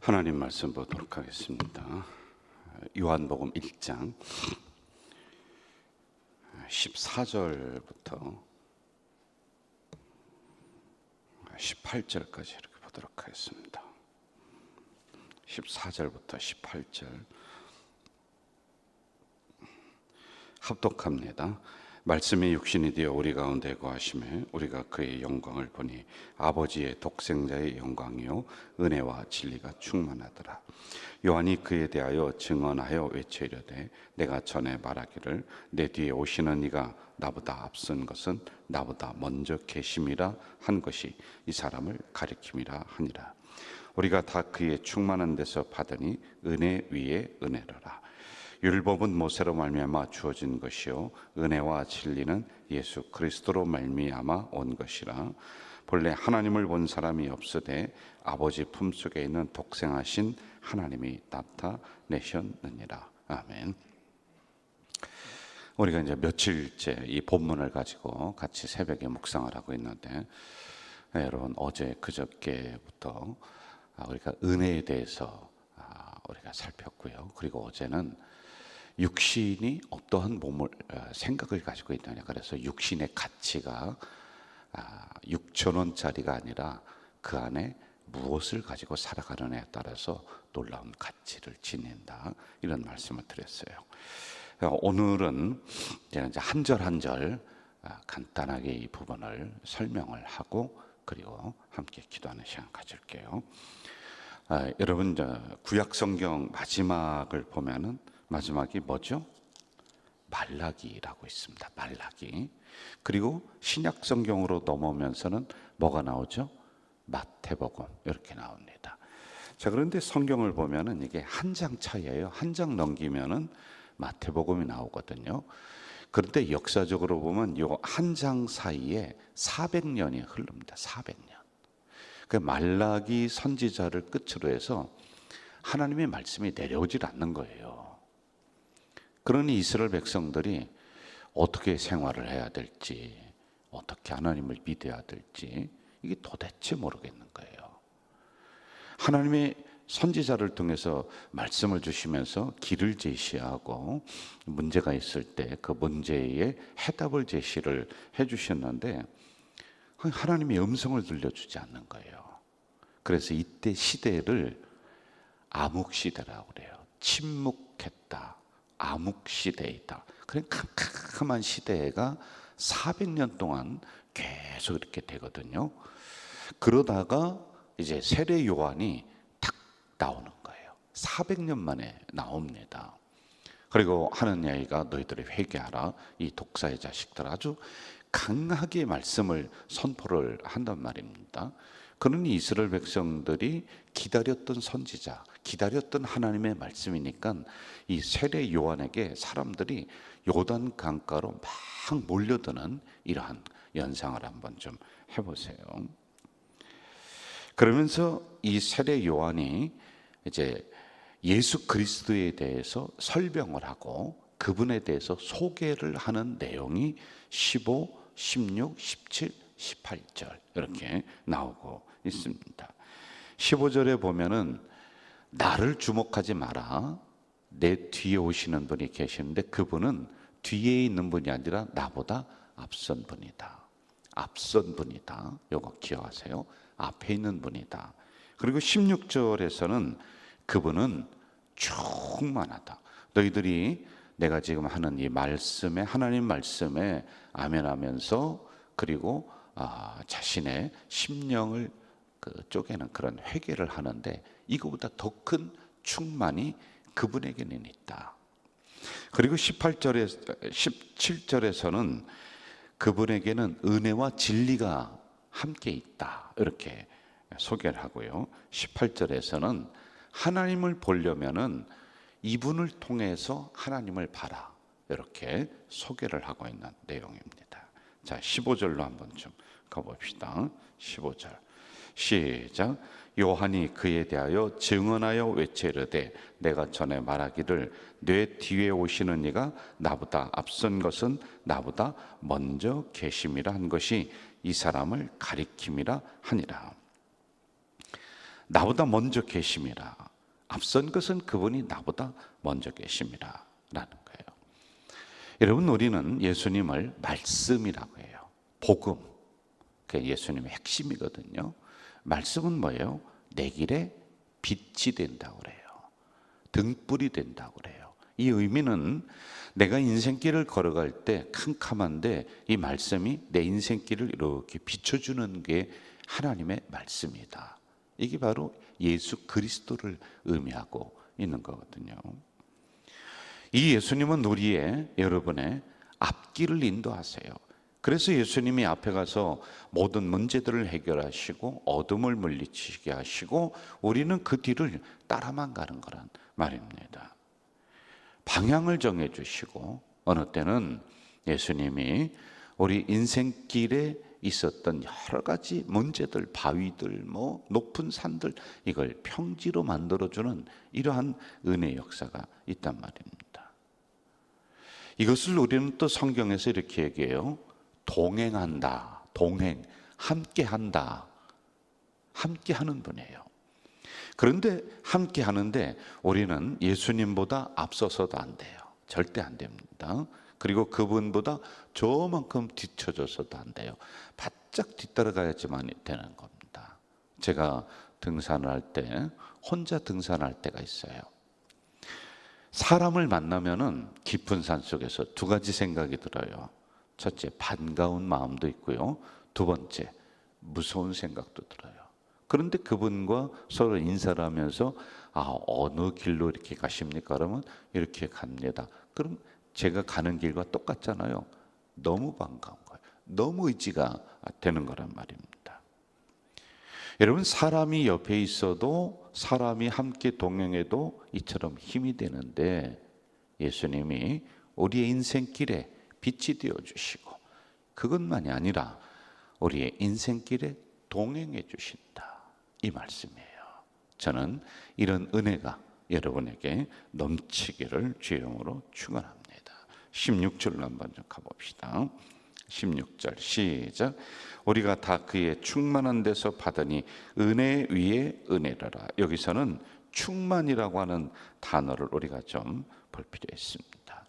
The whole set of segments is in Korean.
하나님 말씀 보도록 하겠습니다. 요한복음 1장 14절부터 18절까지 이렇게 보도록 하겠습니다. 14절부터 18절 합독합니다. 말씀이 육신이 되어 우리 가운데 거하심에 우리가 그의 영광을 보니 아버지의 독생자의 영광이요 은혜와 진리가 충만하더라. 요한이 그에 대하여 증언하여 외쳐 이르되 내가 전에 말하기를 내 뒤에 오시는 이가 나보다 앞선 것은 나보다 먼저 계심이라 한 것이 이 사람을 가리킴이라 하니라. 우리가 다 그의 충만한 데서 받으니 은혜 위에 은혜로라. 율법은 모세로 말미암아 주어진 것이요 은혜와 진리는 예수 그리스도로 말미암아 온 것이라. 본래 하나님을 본 사람이 없으되 아버지 품속에 있는 독생하신 하나님이 나타내셨느니라. 아멘. 우리가 이제 며칠째 이 본문을 가지고 같이 새벽에 묵상을 하고 있는데, 여러분 어제 그저께부터 우리가 은혜에 대해서 우리가 살폈고요. 그리고 어제는 육신이 어떠한 몸을 생각을 가지고 있느냐, 그래서 육신의 가치가 6,000원짜리가 아니라 그 안에 무엇을 가지고 살아가느냐에 따라서 놀라운 가치를 지닌다, 이런 말씀을 드렸어요. 오늘은 이제 한 절 한 절 간단하게 이 부분을 설명을 하고 그리고 함께 기도하는 시간 가질게요. 여러분, 구약 성경 마지막을 보면은 마지막이 뭐죠? 말라기라고 있습니다. 말라기. 그리고 신약 성경으로 넘어오면서는 뭐가 나오죠? 마태복음, 이렇게 나옵니다. 자, 그런데 성경을 보면은 이게 한 장 차이예요. 한 장 넘기면은 마태복음이 나오거든요. 그런데 역사적으로 보면 요 한 장 사이에 400년이 흐릅니다. 400년. 그 말라기 선지자를 끝으로 해서 하나님의 말씀이 내려오질 않는 거예요. 그러니 이스라엘 백성들이 어떻게 생활을 해야 될지, 어떻게 하나님을 믿어야 될지 이게 도대체 모르겠는 거예요. 하나님의 선지자를 통해서 말씀을 주시면서 길을 제시하고 문제가 있을 때 그 문제에 해답을 제시를 해주셨는데 하나님의 음성을 들려주지 않는 거예요. 그래서 이때 시대를 암흑시대라고 그래요. 침묵했다, 암흑시대이다. 그런 캄캄한 시대가 400년 동안 계속 이렇게 되거든요. 그러다가 이제 세례 요한이 탁 나오는 거예요. 400년 만에 나옵니다. 그리고 하는 이야기가 너희들이 회개하라, 이 독사의 자식들, 아주 강하게 말씀을 선포를 한단 말입니다. 그러니 이스라엘 백성들이 기다렸던 선지자, 기다렸던 하나님의 말씀이니까 이 세례 요한에게 사람들이 요단 강가로 막 몰려드는 이러한 연상을 한번 좀 해보세요. 그러면서 이 세례 요한이 이제 예수 그리스도에 대해서 설명을 하고 그분에 대해서 소개를 하는 내용이 15, 16, 17, 18절 이렇게 나오고 있습니다. 15절에 보면은 나를 주목하지 마라, 내 뒤에 오시는 분이 계시는데 그분은 뒤에 있는 분이 아니라 나보다 앞선 분이다. 앞선 분이다. 요거 기억하세요. 앞에 있는 분이다. 그리고 16절에서는 그분은 충만하다. 너희들이 내가 지금 하는 이 말씀에, 하나님 말씀에 아멘하면서 그리고 자신의 심령을 쪼개는 그런 회개를 하는데 이거보다 더 큰 충만이 그분에게는 있다. 그리고 17절에서는 그분에게는 은혜와 진리가 함께 있다, 이렇게 소개를 하고요. 18절에서는 하나님을 보려면은 이분을 통해서 하나님을 봐라, 이렇게 소개를 하고 있는 내용입니다. 자, 15절로 한번 좀 가봅시다. 15절 시작. 요한이 그에 대하여 증언하여 외쳐 이르되 내가 전에 말하기를 내 뒤에 오시는 이가 나보다 앞선 것은 나보다 먼저 계심이라 한 것이 이 사람을 가리킴이라 하니라. 나보다 먼저 계심이라. 앞선 것은 그분이 나보다 먼저 계심이라 라는 거예요. 여러분, 우리는 예수님을 말씀이라고 해요. 복음, 그게 예수님의 핵심이거든요. 말씀은 뭐예요? 내 길에 빛이 된다고 그래요. 등불이 된다고 그래요. 이 의미는 내가 인생길을 걸어갈 때 캄캄한데 이 말씀이 내 인생길을 이렇게 비춰주는 게 하나님의 말씀이다. 이게 바로 예수 그리스도를 의미하고 있는 거거든요. 이 예수님은 우리의, 여러분의 앞길을 인도하세요. 그래서 예수님이 앞에 가서 모든 문제들을 해결하시고 어둠을 물리치게 하시고 우리는 그 뒤를 따라만 가는 거란 말입니다. 방향을 정해 주시고 어느 때는 예수님이 우리 인생길에 있었던 여러 가지 문제들, 바위들, 높은 산들, 이걸 평지로 만들어주는 이러한 은혜 역사가 있단 말입니다. 이것을 우리는 또 성경에서 이렇게 얘기해요. 동행한다, 동행, 함께한다, 함께하는 분이에요. 그런데 함께 하는데 우리는 예수님보다 앞서서도 안 돼요. 절대 안 됩니다. 그리고 그분보다 저만큼 뒤쳐져서도 안 돼요. 바짝 뒤따라가야지만 되는 겁니다. 제가 등산을 할 때, 혼자 등산할 때가 있어요. 사람을 만나면은 깊은 산 속에서 두 가지 생각이 들어요. 첫째, 반가운 마음도 있고요. 두 번째, 무서운 생각도 들어요. 그런데 그분과 서로 인사를 하면서 어느 길로 이렇게 가십니까? 그러면 이렇게 갑니다. 그럼 제가 가는 길과 똑같잖아요. 너무 반가운 거예요. 너무 의지가 되는 거란 말입니다. 여러분, 사람이 옆에 있어도, 사람이 함께 동행해도 이처럼 힘이 되는데 예수님이 우리의 인생길에 빛이 되어주시고 그것만이 아니라 우리의 인생길에 동행해 주신다, 이 말씀이에요. 저는 이런 은혜가 여러분에게 넘치기를 주의 이름으로 축원합니다. 16절로 한번 좀 가봅시다. 16절 시작. 우리가 다 그의 충만한 데서 받으니 은혜 위에 은혜라라. 여기서는 충만이라고 하는 단어를 우리가 좀 볼 필요 있습니다.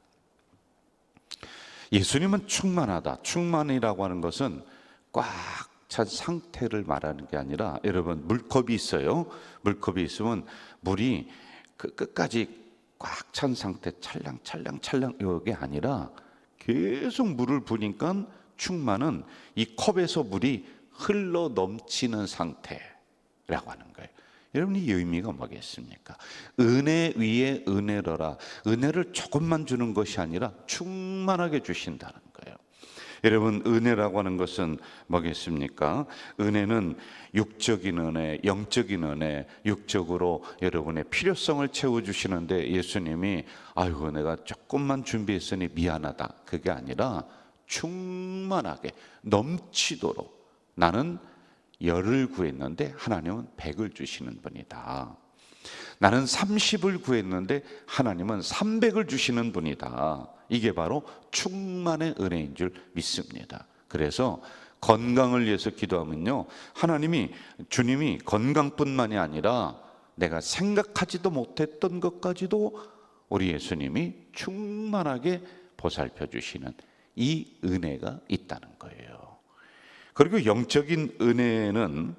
예수님은 충만하다. 충만이라고 하는 것은 꽉 찬 상태를 말하는 게 아니라, 여러분, 물컵이 있어요. 물컵이 있으면 물이 그 끝까지 꽉 찬 상태, 찰랑찰랑 이게 아니라 계속 물을 부니까 충만은 이 컵에서 물이 흘러 넘치는 상태라고 하는 거예요. 여러분, 이 의미가 뭐겠습니까? 은혜 위에 은혜로라. 은혜를 조금만 주는 것이 아니라 충만하게 주신다는 거예요. 여러분, 은혜라고 하는 것은 뭐겠습니까? 은혜는 육적인 은혜, 영적인 은혜, 육적으로 여러분의 필요성을 채워주시는데 예수님이 아이고 내가 조금만 준비했으니 미안하다, 그게 아니라 충만하게 넘치도록, 나는 10을 구했는데 하나님은 100을 주시는 분이다. 나는 30을 구했는데 하나님은 300을 주시는 분이다. 이게 바로 충만의 은혜인 줄 믿습니다. 그래서 건강을 위해서 기도하면요, 주님이 건강뿐만이 아니라 내가 생각하지도 못했던 것까지도 우리 예수님이 충만하게 보살펴 주시는 이 은혜가 있다는 거예요. 그리고 영적인 은혜는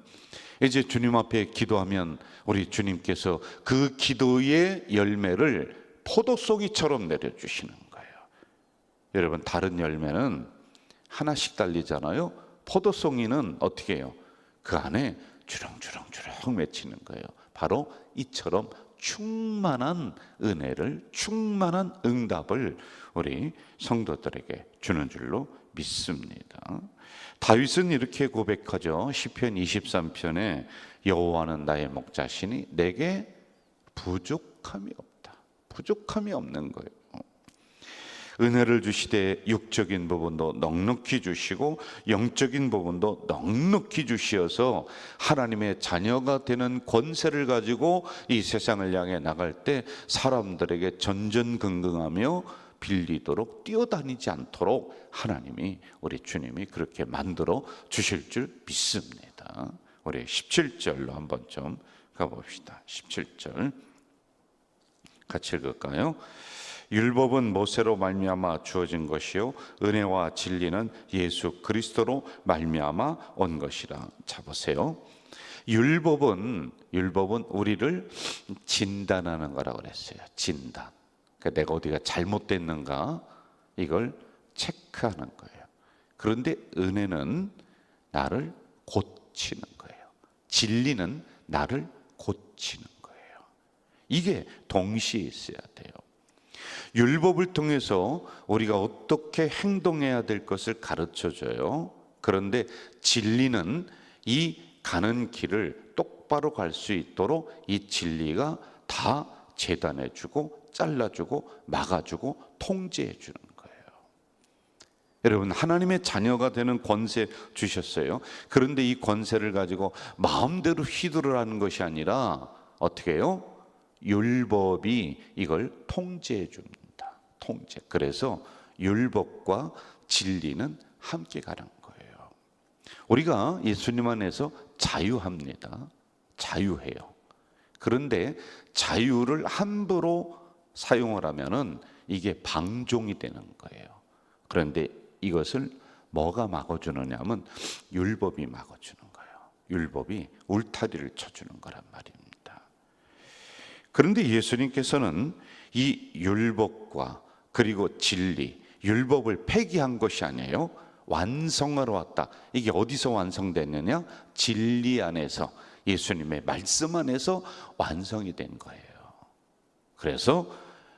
이제 주님 앞에 기도하면 우리 주님께서 그 기도의 열매를 포도송이처럼 내려주시는 거예요. 여러분, 다른 열매는 하나씩 달리잖아요. 포도송이는 어떻게 해요? 그 안에 주렁주렁 맺히는 거예요. 바로 이처럼 충만한 은혜를, 충만한 응답을 우리 성도들에게 주는 줄로 믿습니다. 다윗은 이렇게 고백하죠. 시편 23편에 여호와는 나의 목자시니 내게 부족함이 없다. 부족함이 없는 거예요. 은혜를 주시되 육적인 부분도 넉넉히 주시고 영적인 부분도 넉넉히 주시어서 하나님의 자녀가 되는 권세를 가지고 이 세상을 향해 나갈 때 사람들에게 전전긍긍하며 빌리도록, 뛰어다니지 않도록 하나님이, 우리 주님이 그렇게 만들어 주실 줄 믿습니다. 우리 17절로 한번 좀 가봅시다. 17절 같이 읽을까요? 율법은 모세로 말미암아 주어진 것이요 은혜와 진리는 예수 그리스도로 말미암아 온 것이라. 자 보세요. 율법은 우리를 진단하는 거라고 그랬어요. 진단. 그러니까 내가 어디가 잘못됐는가 이걸 체크하는 거예요. 그런데 은혜는 나를 고치는 거예요. 진리는 나를 고치는 거예요. 이게 동시에 있어야 돼요. 율법을 통해서 우리가 어떻게 행동해야 될 것을 가르쳐줘요. 그런데 진리는 이 가는 길을 똑바로 갈 수 있도록 이 진리가 다 재단해주고 잘라주고 막아주고 통제해주는 거예요. 여러분, 하나님의 자녀가 되는 권세 주셨어요. 그런데 이 권세를 가지고 마음대로 휘두르라는 것이 아니라 어떻게 해요? 율법이 이걸 통제해 줍니다. 통제. 그래서 율법과 진리는 함께 가는 거예요. 우리가 예수님 안에서 자유합니다. 자유해요. 그런데 자유를 함부로 사용을 하면은 이게 방종이 되는 거예요. 그런데 이것을 뭐가 막아주느냐 하면 율법이 막아주는 거예요. 율법이 울타리를 쳐주는 거란 말입니다. 그런데 예수님께서는 이 율법과 그리고 진리, 율법을 폐기한 것이 아니에요. 완성하러 왔다. 이게 어디서 완성됐느냐? 진리 안에서, 예수님의 말씀 안에서 완성이 된 거예요. 그래서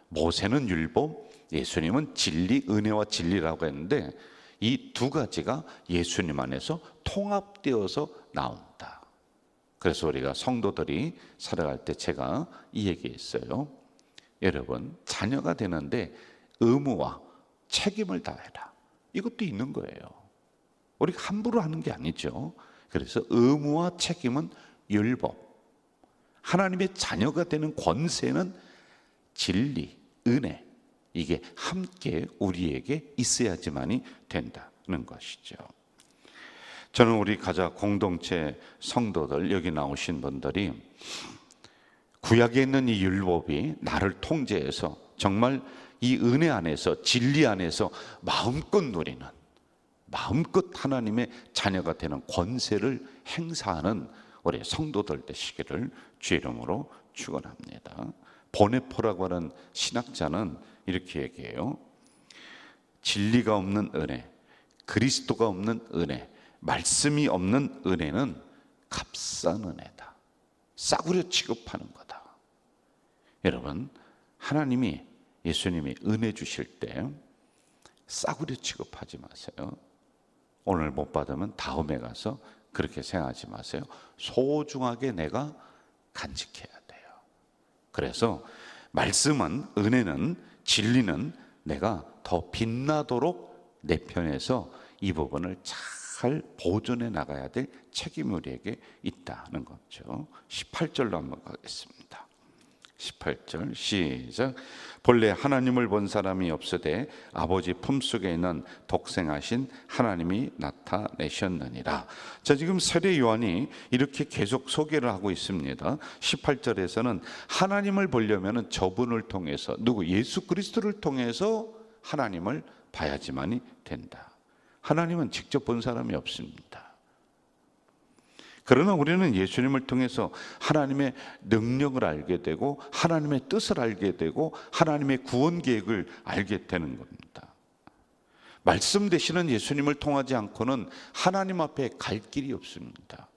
모세는 율법, 예수님은 진리, 은혜와 진리라고 했는데 이 두 가지가 예수님 안에서 통합되어서 나온다. 그래서 우리가 성도들이 살아갈 때 제가 이 얘기했어요. 여러분, 자녀가 되는데 의무와 책임을 다해라. 이것도 있는 거예요. 우리가 함부로 하는 게 아니죠. 그래서 의무와 책임은 율법, 하나님의 자녀가 되는 권세는 진리, 은혜, 이게 함께 우리에게 있어야지만이 된다는 것이죠. 저는 우리 가자 공동체 성도들, 여기 나오신 분들이 구약에 있는 이 율법이 나를 통제해서 정말 이 은혜 안에서, 진리 안에서 마음껏 누리는, 마음껏 하나님의 자녀가 되는 권세를 행사하는 우리 성도들 되시기를 주의 이름으로 축원합니다. 보네포라고 하는 신학자는 이렇게 얘기해요. 진리가 없는 은혜, 그리스도가 없는 은혜, 말씀이 없는 은혜는 값싼 은혜다. 싸구려 취급하는 거다. 여러분, 하나님이, 예수님이 은혜 주실 때 싸구려 취급하지 마세요. 오늘 못 받으면 다음에 가서 그렇게 생각하지 마세요. 소중하게 내가 간직해야 돼요. 그래서 말씀은, 은혜는, 진리는 내가 더 빛나도록 내 편에서 이 부분을 잘 보존해 나가야 될 책임이 우리에게 있다는 거죠. 18절로 한번 가겠습니다. 18절 시작. 본래 하나님을 본 사람이 없으되 아버지 품속에 있는 독생하신 하나님이 나타내셨느니라. 자, 지금 세례 요한이 이렇게 계속 소개를 하고 있습니다. 18절에서는 하나님을 보려면 저분을 통해서, 누구? 예수 그리스도를 통해서 하나님을 봐야지만이 된다. 하나님은 직접 본 사람이 없습니다. 그러나 우리는 예수님을 통해서 하나님의 능력을 알게 되고 하나님의 뜻을 알게 되고 하나님의 구원 계획을 알게 되는 겁니다. 말씀 되시는 예수님을 통하지 않고는 하나님 앞에 갈 길이 없습니다.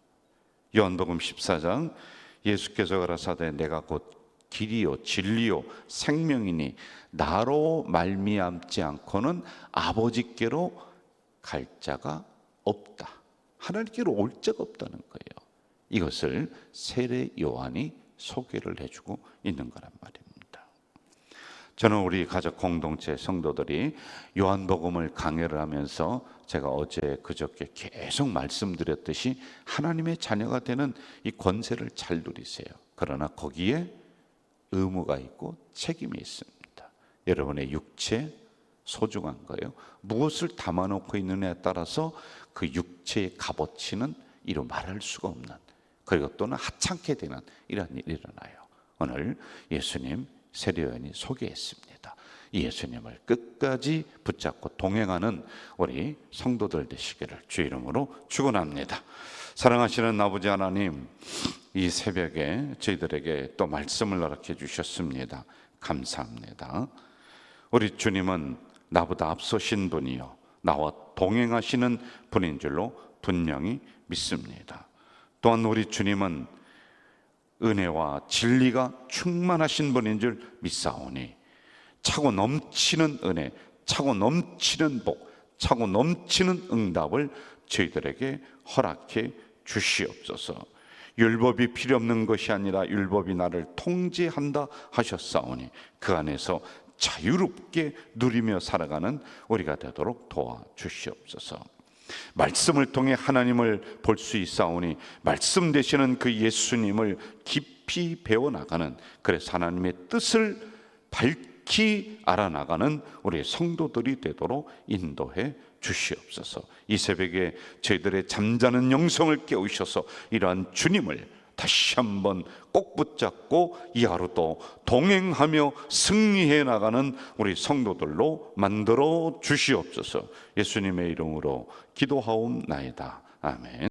요한복음 14장 예수께서 가라사대 내가 곧 길이요 진리요 생명이니 나로 말미암지 않고는 아버지께로 갈 자가 없다. 하나님께로 올 자가 없다는 거예요. 이것을 세례 요한이 소개를 해주고 있는 거란 말입니다. 저는 우리 가족 공동체 성도들이 요한복음을 강해를 하면서 제가 어제 그저께 계속 말씀드렸듯이 하나님의 자녀가 되는 이 권세를 잘 누리세요. 그러나 거기에 의무가 있고 책임이 있습니다. 여러분의 육체 소중한 거예요. 무엇을 담아놓고 있느냐에 따라서 그 육체의 값어치는 이루 말할 수가 없는 그리고 또는 하찮게 되는 이런 일이 일어나요. 오늘 예수님 세례요한이 소개했습니다. 예수님을 끝까지 붙잡고 동행하는 우리 성도들 되시기를 주 이름으로 축원합니다. 사랑하시는 아버지 하나님, 이 새벽에 저희들에게 또 말씀을 허락해 주셨습니다. 감사합니다. 우리 주님은 나보다 앞서신 분이요 나와 동행하시는 분인 줄로 분명히 믿습니다. 또한 우리 주님은 은혜와 진리가 충만하신 분인 줄 믿사오니 차고 넘치는 은혜, 차고 넘치는 복, 차고 넘치는 응답을 저희들에게 허락해 주시옵소서. 율법이 필요 없는 것이 아니라 율법이 나를 통제한다 하셨사오니 그 안에서 자유롭게 누리며 살아가는 우리가 되도록 도와주시옵소서. 말씀을 통해 하나님을 볼 수 있사오니 말씀 되시는 그 예수님을 깊이 배워나가는, 그래서 하나님의 뜻을 밝히 알아나가는 우리 성도들이 되도록 인도해 주시옵소서. 이 새벽에 저희들의 잠자는 영성을 깨우셔서 이러한 주님을 다시 한번 꼭 붙잡고 이 하루도 동행하며 승리해 나가는 우리 성도들로 만들어 주시옵소서. 예수님의 이름으로 기도하옵나이다. 아멘.